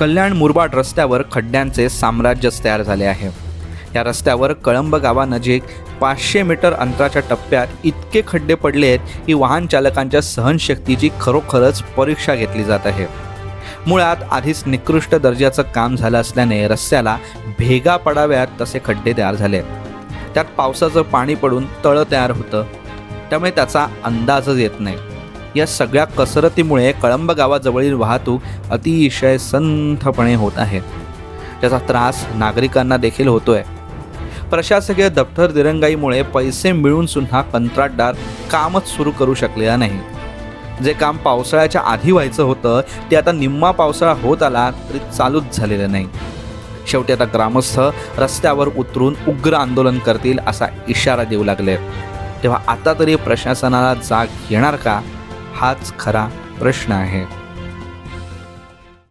कल्याण मुरबाड रस्त्यावर खड्ड्यांचे साम्राज्यच तयार झाले आहे. या रस्त्यावर कळंब गावानजीक 500 मीटर अंतराच्या टप्प्यात इतके खड्डे पडले आहेत की वाहन चालकांच्या सहनशक्तीची खरोखरच परीक्षा घेतली जात आहे. मुळात आधीच निकृष्ट दर्जाचं काम झालं असल्याने रस्त्याला भेगा पडाव्यात तसे खड्डे तयार झाले. त्यात पावसाचं पाणी पडून तळं तयार होतं, त्यामुळे त्याचा अंदाजच येत नाही. या सगळ्या कसरतीमुळे कळंब गावाजवळील वाहतूक अतिशय संथपणे होत आहे. त्याचा त्रास नागरिकांना देखील होतोय. प्रशासकीय दप्तर दिरंगाईमुळे पैसे मिळून सुद्धा कंत्राटदार कामच सुरू करू शकलेला नाही. जे काम पावसाळ्याच्या आधी व्हायचं होतं ते आता निम्मा पावसाळा होत आला तरी चालूच झालेलं नाही. शेवटी आता ग्रामस्थ रस्त्यावर उतरून उग्र आंदोलन करतील असा इशारा देऊ लागले. तेव्हा आता तरी प्रशासनाला जाग येणार का, हाच खरा प्रश्न आहे.